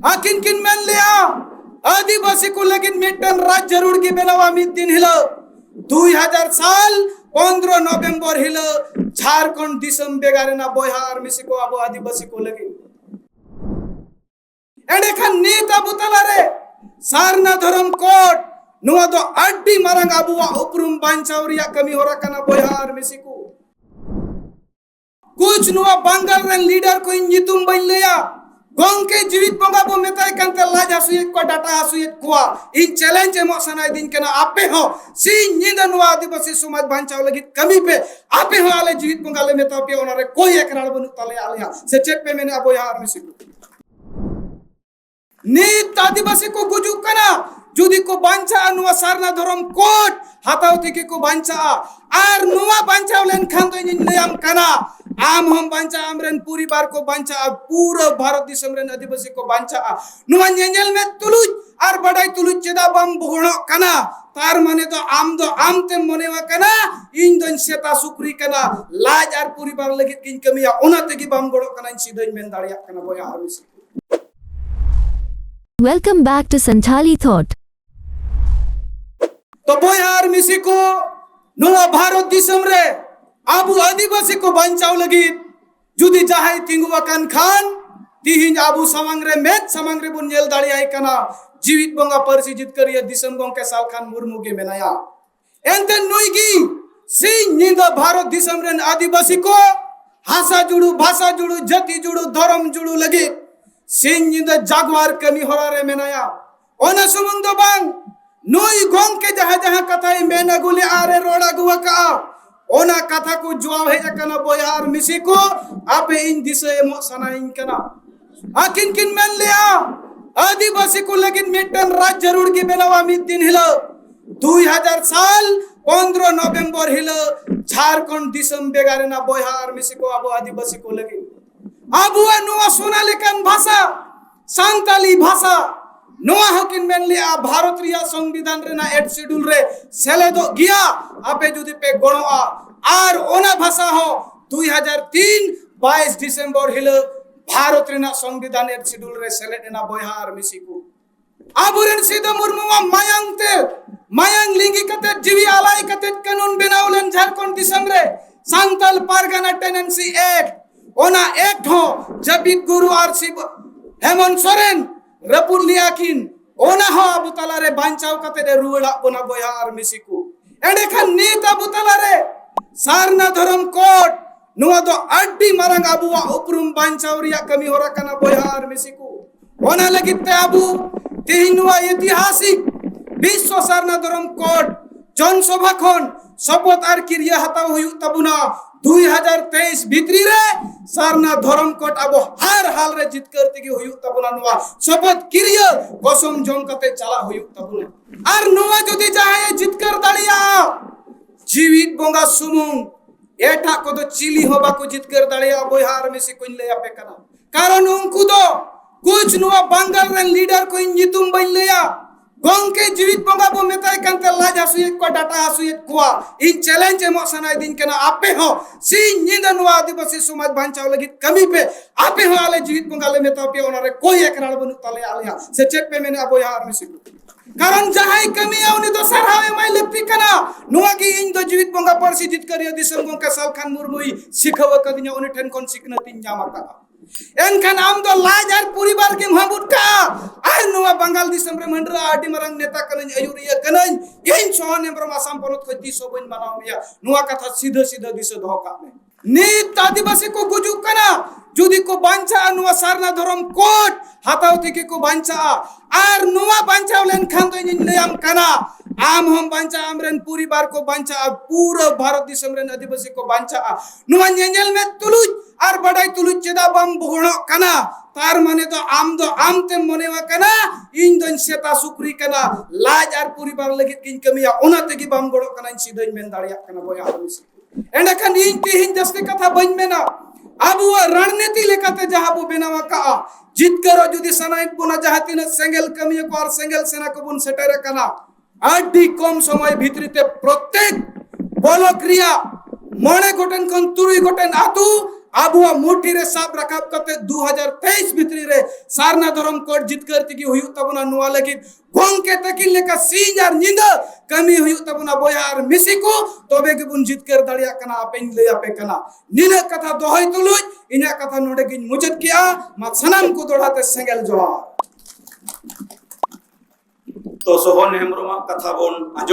आकिन किन मेन लिया आदिवासी को लेकिन मिट्टन राज जरूर की बेनावा मित दिन हिलो 2000 साल 15 नवंबर हिलो झारखंड दिसम बेगारे ना बोहार मिसिको आबो आदिवासी को लेकिन एडे खान नीत आबू तलारे सारना धर्म कोट नुआ दो अड्डी मारंग आबुआ उपरुम बांचाव रिया कमी होरा कना बोहार मिसिको कुछ नुआ बंगाल रेन लीडर को इन जितुम बन लिया गोंके जीवित बंगा बो मेताय कंते लाज हसुयत को डाटा हसुयत कुआ इन चैलेंज एमो सनाय दिन केना आपे हो सी निंदा नुआ आदिवासी समाज बांचाव लगी कमी पे आपे हो आले जीवित बंगा ले मेता पे ओनारे कोई एकराल बनु तले आलिया से चेक पे मैंने अबो यार मिसिको नीत आदिवासी को गुजु कना जुदी को बांचा नुआ सारना धर्म कोट हाताव থেকে को बांचा आर नुआ बांचाव लेन खान तो इन नियम कना आम हम बांचा आमरन पूरी बार को बांचा पूरा भारत दिसम रेन आदिवासी को बांचा नुआ नेंजल में तुलुज आर बड़ाई तुलुज चेदा बम बोहणो कना तार माने तो आम ते मनेवा कना इन दोन सेता सुक्री कना लाज आर पूरी बार लगित किन कमिया ओना तेगी बम गड़ो कना इन सीधन मेन दाड़िया कना बोया आरमिसी Welcome back to Santhali Thought. तो बोयार मिसी को नुआ भारत दिसम रे आबू आदिवासी को बांचाव लगी जुदी जाहाई तिंगुआ कान खान तिहिन आबू समंगरे मेत समंगरे बुन जेल दाड़ियाई कना जीवित बंगा परसी जित करिया दिसम गंग के साल खान मुर्मू के मेनाया एंते नुईगी सी निंदा भारत दिसम रेन आदिवासी को हासा जुड़ू भाषा जुड़ू जाति जुड़ू धर्म जुड़ू लगी सिंह निंदा जागवार कमी होरा रे मेनाया ओना सुमंग दो बांग नुई गोंग के जहाँ जहाँ कथाई मेना गुले आरे रोड़ा गुआ का ओना कथा को जवाब है कना बोयार मिसी को आपे इन दिसे मो सना इन कना आकिन किन मेन लिया आदिवासी को लेकिन मिट्टन राज जरूर की बेनावा मित दिन हिलो 2000 साल 15 नवंबर हिलो झारखंड दिसम बेगारे ना बोयार मिसी को आबो आदिवासी को लेकिन आबुआ नुआ सोनालिकान भाषा सांताली भाषा नुआ हकिन मेन लिया भारत रिया संविधान रे ना 8 शेड्यूल रे सेलेदो गिया आपे जुदी पे गणोआ आर ओना भाषा हो 2003 22 डिसेंबर हिलो भारत रे ना संविधान 8 शेड्यूल रे सेलेदेना बोहार मिसिको आबुरेन सीधा मुर्मुआ मायांग लिंगी कते जीवी आलाई कते कानून बनावलन झारखंड दिसम रे सांताल पारगना टेनेंसी एक्ट ओना एक्ट हो जबित गुरु आर शिव हेमंत सोरेन रपुर लियाकिन ओना हो अबु तलारे बांचाव कते दे रुड़ा बोना बोयार मिसिको एडे खान नीत अबु तलारे सारना धर्म कोट नुआ दो अड्डी मारंग अबुआ उपरुम बांचाव रिया कमी होरा कना बोयार मिसिको ओना लगित अबु तिहिनुआ ऐतिहासिक विश्व सारना धर्म कोट जनसभा खन शपथ आर क्रिया हताव हुयु तबुना 2023 भित्री रे सारना धर्म कोट अब हर हाल रे जित करते की हुयु तबुना नुआ शपथ क्रिया कसम जम कते चला हुयु तबुना आर नुआ जदी जाए जित कर दालिया जीवित बंगा सुमुंग एटा को तो चिली होबा को जित कर दालिया बोहार में से कोइन ले आपे कना कारण उनको तो कुछ नुआ बंगाल रेन लीडर को इन जितुम बन लिया गोंके जीवित बंगा बो मेताय कंते लाज हसुयत को डाटा हसुयत कुआ इन चैलेंज एमो सनाय दिन केना आपे हो सी निंदा नुआ आदिवासी समाज बांचाव लगी कमी पे आपे हो आले जीवित बंगा ले मेता पे ओनारे कोई एकराल बनु तले आलिया से चेक पे मैंने अबो यार मिसिको कारण जहाई कमी आउनी तो सरहावे माय लगती कना नुआ की इन दो जीवित बंगा परसी जित करिया दिसम गंग के साल खान मुर्मुई सिखव कदिnya ओने ठन कोन सिकना तीन जामता एनखान आम दो लाजार पूरी बार के महबूबका आर नुआ बंगाल दिसम रे मंडरा आडी मरंग नेता कनन अयुरिया कनन इन सोहने ब्रम आसाम पनत को दिसो बन बनाव मिया नुआ कथा सीधा सीधा दिसो धोका में नीत आदिवासी को गुजु कना जुदी को बांचा नुआ सारना धर्म कोट हाताव থেকে को बांचा आर नुआ बांचाव लेन खान तो इन नियम कना आम हम बांचा आमरन पूरी बार को बांचा पूरा भारत दिसम रेन आदिवासी को बांचा नुआ नेंजल में तुलुज आर बड़ाई तुलुज चेदा बम बोहणो कना तार माने तो आम ते मनेवा कना इन दोन सेता सुक्री कना लाज आर पूरी बार लगित किन कमिया ओना तेगी बम गड़ो कना इन सीधन मेन दाड़िया कना बोया आरमिसी एंडा खान इन तिहिन जस्ते कथा बन मेना आबु रणनीति लेकाते जहाबु बेनावा का जित करो जुदी सनाइट बुना जहातिन सेंगेल कमिया को और सेंगेल सेना को बुन सेटेरे कना आडी कम समय भित्रिते प्रत्येक बल क्रिया मणे गोटेन खन तुरुई गोटेन आतु आबुआ मुठी रे साब रखाब कते 2023 भितरी रे सारना धर्म कोड जितकर तिगी हुयु तबना नुआ लगी गोंके तकिन लेका सिंह आर निंदा कमी हुयु तबना बोयार मिसिको तबे के बुन जितकर दाड़िया कना आपेन ले आपे कना निना कथा दोहय तुलुय इना कथा नोडे गिन मुजत किया मा सनम को दोड़ाते सेंगेल जोहार तो सोहन हेमब्रम कथा बोन आजम